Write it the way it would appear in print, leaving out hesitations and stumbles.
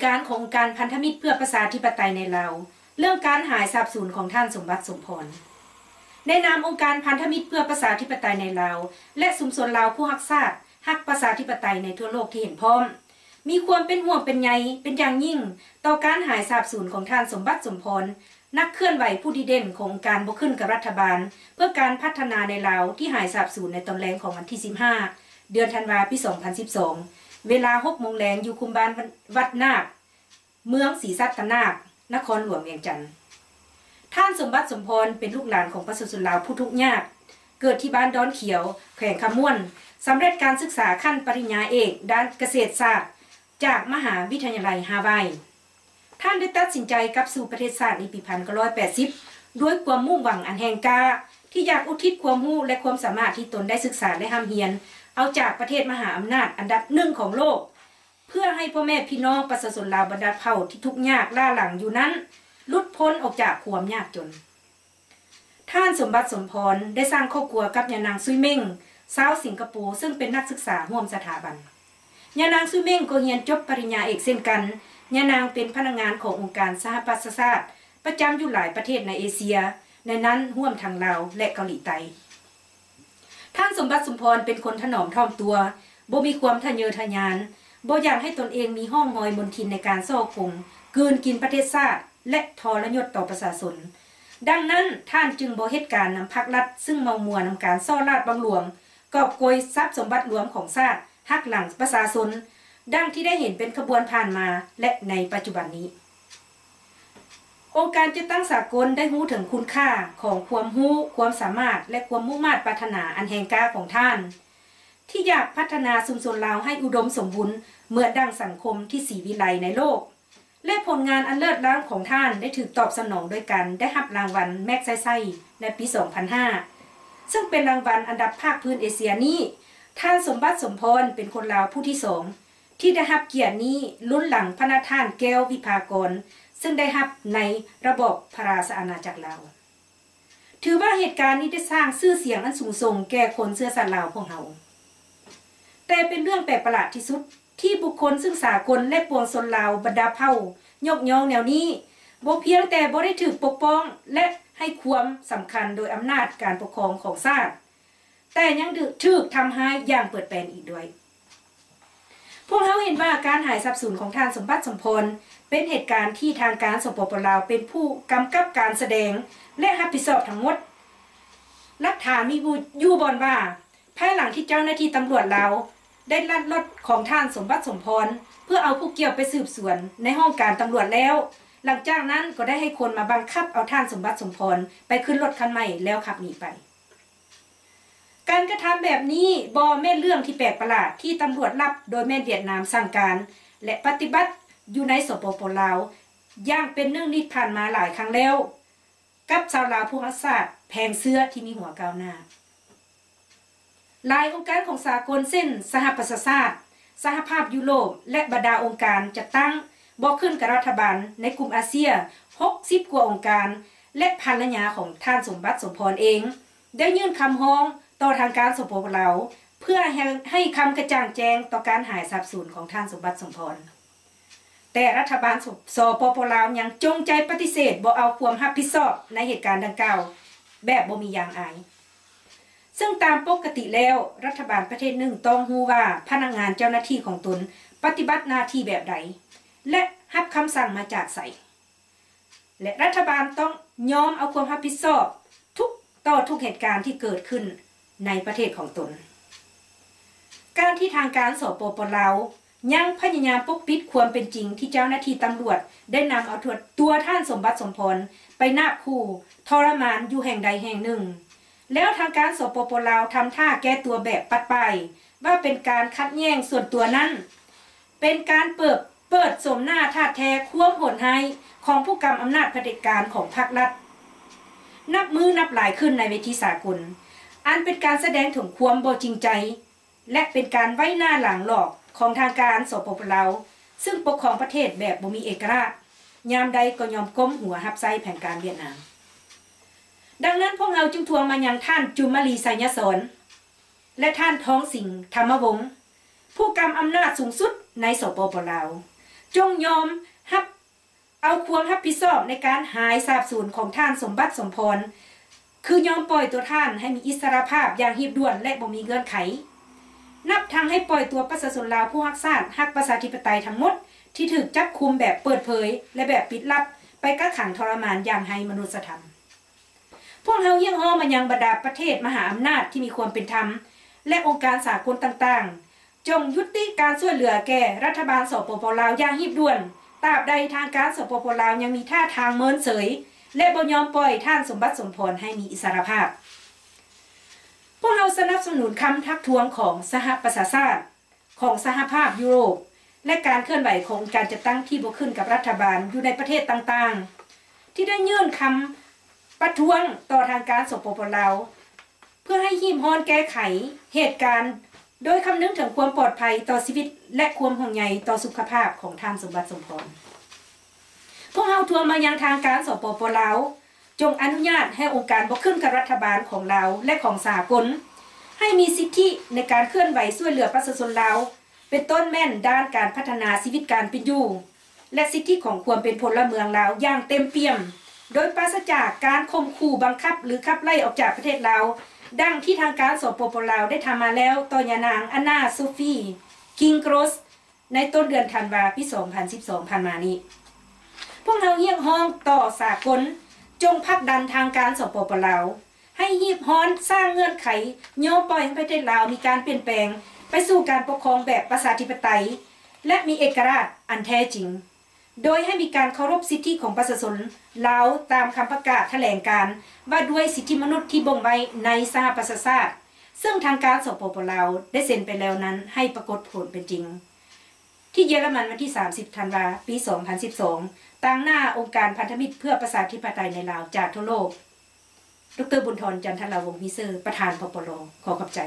การของการพันธมิตรเพื่อประชาธิปไตยในลาวเรื่องการหายสาบสูญของท่านสมบัติสมพรในนามองค์การพันธมิตรเพื่อประชาธิปไตยในลาวและชุมชนลาวผู้รักชาติรักประชาธิปไตยในทั่วโลกที่เห็นพร้อมมีความเป็นห่วงเป็นใยเป็นอย่างยิ่งต่อการหายสาบสูญของท่านสมบัติสมพรนักเคลื่อนไหวผู้ดีเด่นของการบ่ขึ้นกับรัฐบาลเพื่อการพัฒนาในลาวที่หายสาบสูญในตอนแรงของวันที่15เดือนธันวาคมปี2012เวลา 6 โมงแลงอยู่คุมบ้านวัดนาคเมืองศรีสัตนาคนครหลวงเวียงจันทน์ท่านสมบัติสมพรเป็นลูกหลานของประชาชนลาวผู้ทุกข์ยากเกิดที่บ้านดอนเขียวแขวงคำม่วนสำเร็จการศึกษาขั้นปริญญาเอกด้านเกษตรศาสตร์จากมหาวิทยาลัยฮาวายท่านได้ตัดสินใจกลับสู่ประเทศชาติในปี1980ด้วยความมุ่งหวังอันแห่งกล้าที่อยากอุทิศความรู้และความสามารถที่ตนได้ศึกษาและร่ำเรียนเอาจากประเทศมหาอำนาจอันดับ1ของโลกเพื่อให้พ่อแม่พี่น้องประชาชนลาวบรรดาเผ่าที่ทุกข์ยากล่าหลังอยู่นั้นหลุดพ้นออกจากความยากจนท่านสมบัติสมพรได้สร้างครอบครัวกับยานางซุยเม้งชาวสิงคโปร์ซึ่งเป็นนักศึกษาร่วมสถาบันยานางซุยเม้งก็เรียนจบปริญญาเอกเช่นกันยานางเป็นพนักงานขององค์การสหประชาชาติประจำอยู่หลายประเทศในเอเชียในนั้นร่วมทางลาวและเกาหลีใต้ท่านสมบัติสมพรเป็นคนถนอมถ่อมตัวบ่มีความทะเยอทะยานบ่อยากให้ตนเองมีห้องหอยมนทินในการซ่อคงกืนกินประเทศชาติและทรยศต่อประชาชนดังนั้นท่านจึงบ่เฮ็ดการนำพรรครัฐซึ่งเมามัวนำการซ่อราชบังหลวงกอบโกยทรัพย์สมบัติรวมของชาติหักหลังประชาชนดังที่ได้เห็นเป็นขบวนผ่านมาและในปัจจุบันนี้องค์การจัดตั้งสากลได้รู้ถึงคุณค่าของความรู้ความสามารถและความมุ่งมั่นปรารถนาอันแห่งกล้าของท่านที่อยากพัฒนาชุมชนลาวให้อุดมสมบูรณ์เหมือนดังสังคมที่สีวิไลในโลกและผลงานอันเลิศล้ำของท่านได้ถูกตอบสนองโดยการได้รับรางวัลแม็กไซไซในปี 2005 ซึ่งเป็นรางวัลอันดับภาคพื้นเอเชียนี้ท่านสมบัติสมพรเป็นคนลาวผู้ที่2ที่ได้รับเกียรตินี้ลุ้นหลังพระนาท่านแก้ววิภากรซึ่งได้รับในระบบพระราชอาณาจักรลาวถือว่าเหตุการณ์นี้ได้สร้างชื่อเสียงอันสูงส่งแก่คนเชื้อสายลาวของเฮาแต่เป็นเรื่องแปลกประหลาดที่สุดที่บุคคลซึ่งสากลและปวงชนลาวบรรดาเผ่ายกย่องแนวนี้บ่เพียงแต่บ่ได้ถูกปกป้องและให้ความสำคัญโดยอำนาจการปกครองของชาติแต่ยังถูกทำให้อย่างเปิดแปลนอีกด้วยพวกเขาเห็นว่าการหายทรัพย์สินของท่านสมบัติสมพรเป็นเหตุการณ์ที่ทางการสปป.ลาวเป็นผู้กำกับการแสดงและรับผิดชอบทั้งหมดหลักฐานมีอยู่บอนว่าภายหลังที่เจ้าหน้าที่ตำรวจลาวได้ลัดรถของท่านสมบัติสมพรเพื่อเอาผู้เกี่ยวไปสืบสวนในห้องการตำรวจแล้วหลังจากนั้นก็ได้ให้คนมาบังคับเอาท่านสมบัติสมพรไปขึ้นรถคันใหม่แล้วขับหนีไปการกระทำแบบนี้บ่แม่นเรื่องที่แปลกประหลาดที่ตำรวจรับโดยแม่เวียดนามสั่งการและปฏิบัติอยู่ในสปป.ลาวอย่างเป็นเรื่องนิดผ่านมาหลายครั้งแล้วกับชาวลาวผู้รักชาติแพงเสื้อที่มีหัวก้าวหน้าหลายองค์การของสากลเช่นสหประชาชาติสหภาพยุโรปและบรรดาองค์การจัดตั้งบ่ขึ้นกับรัฐบาลในกลุ่มอาเซีย60กว่าองค์การและภรรยาของท่านสมบัติสมพรเองได้ยื่นคำร้องต่อทางการสปป.ลาวเพื่อให้คำกระจ่างแจ้งต่อการหายทรัพย์สินของท่านสมบัติสมพรแต่รัฐบาลสปป.ลาวยังจงใจปฏิเสธบ่เอาความรับผิดชอบในเหตุการณ์ดังกล่าวแบบบ่มีอย่างอายซึ่งตามปกติแล้วรัฐบาลประเทศหนึ่งต้องรู้ว่าพนักงานเจ้าหน้าที่ของตนปฏิบัติหน้าที่แบบใดและรับคำสั่งมาจากไสและรัฐบาลต้องยอมเอาความรับผิดชอบทุกเหตุการณ์ที่เกิดขึ้นในประเทศของตนการที่ทางการสปป.ลาวยังพยายามปกปิดความเป็นจริงที่เจ้าหน้าที่ตำรวจได้นำเอาตัวท่านสมบัติสมพรไปนาบคู่ทรมานอยู่แห่งใดแห่งหนึ่งแล้วทางการสปป.ลาวทำท่าแก้ตัวแบบปัดไปว่าเป็นการคัดแย่งส่วนตัวนั้นเป็นการเปิดสมหน้าท่าแท้ความโหดร้ายของผู้กำอำนาจเผด็จการของพรรครัฐนับมือนับหลายขึ้นในเวทีสากลอันเป็นการแสดงถึงความบ่จริงใจและเป็นการไว้หน้าหลังหลอกของทางการสปป.ลาวซึ่งปกครองประเทศแบบบ่มีเอกราชยามใดก็ยอมก้มหัวรับใช้แผนการเวียดนามดังนั้นพวกเราจึงทวงมายังท่านจุมลีไสยสอนและท่านท้องสิงห์ธรรมวงศ์ผู้กำอำนาจสูงสุดในสปป.ลาว จงยอมรับเอาความรับผิดชอบในการหายสาบสูญของท่านสมบัติสมพรคือยอมปล่อยตัวท่านให้มีอิสรภาพอย่างรีบด่วนและบ่มีเงื่อนไขนับทางให้ปล่อยตัวประชาชนลาวผู้รักชาติรักประชาธิปไตยทั้งหมดที่ถูกจับคุมแบบเปิดเผยและแบบปิดลับไปกักขังทรมานอย่างให้มนุษยธรรมพวกเราเยี่ยงฮ้อมายังบรรดาประเทศมหาอำนาจที่มีความเป็นธรรมและองค์การสากลต่างๆจงยุติการช่วยเหลือแก่รัฐบาลสปป.ลาวอย่างรีบด่วนตราบใดทางการสปป.ลาวยังมีท่าทางเมินเฉยและบ่ยอมปล่อยท่านสมบัติสมพรให้มีอิสรภาพพวกเราสนับสนุนคำทักท้วงของสหประชาชาติของสหภาพยุโรปและการเคลื่อนไหวของการจัดตั้งที่บ่ขึ้นกับรัฐบาลอยู่ในประเทศต่างๆที่ได้ยื่นคำประท้วงต่อทางการสปป.ลาวเพื่อให้หีบฮอนแก้ไขเหตุการณ์โดยคำนึงถึงความปลอดภัยต่อชีวิตและความห่วงใยต่อสุขภาพของท่านสมบัติสมพรพวกเราทวงมายังทางการสปป.ลาวจงอนุญาตให้องค์การบ่ขึ้นกับรัฐบาลของลาวและของสากลให้มีสิทธิในการเคลื่อนไหวช่วยเหลือประชาชนลาวเป็นต้นแม่นด้านการพัฒนาชีวิตการเป็นอยู่และสิทธิของความเป็นพลเมืองลาวอย่างเต็มเปี่ยมโดยปราศจากการข่มขู่บังคับหรือขับไล่ออกจากประเทศลาวดังที่ทางการสปป.ลาวได้ทำมาแล้วต่อยานางอานาโซฟีคิงโกรสในต้นเดือนธันวาคมปี 2012 ผ่านมานี้พวกเราเรียกร้องต่อสากลจงผลักดันทางการสปป.ลาวให้ฮีบฮ้อนสร้างเงื่อนไขยอมปล่อยให้ประเทศลาวมีการเปลี่ยนแปลงไปสู่การปกครองแบบประชาธิปไตยและมีเอกราชอันแท้จริงโดยให้มีการเคารพสิทธิของประชาชนลาวตามคำประกาศแถลงการณ์ว่าด้วยสิทธิมนุษย์ที่บ่งไว้ในสหประชาชาติซึ่งทางการสปป.ลาวได้เซ็นไปแล้วนั้นให้ปรากฏผลเป็นจริงที่เยอรมันวันที่ 30 ธันวาคม ปี 2012ตั้งหน้าองค์การพันธมิตรเพื่อประชาธิปไตยในลาวจากทั่วโลกดร.บุญธร จันทราวงศ์มิเซอร์ประธานปปล.ขอขอบใจ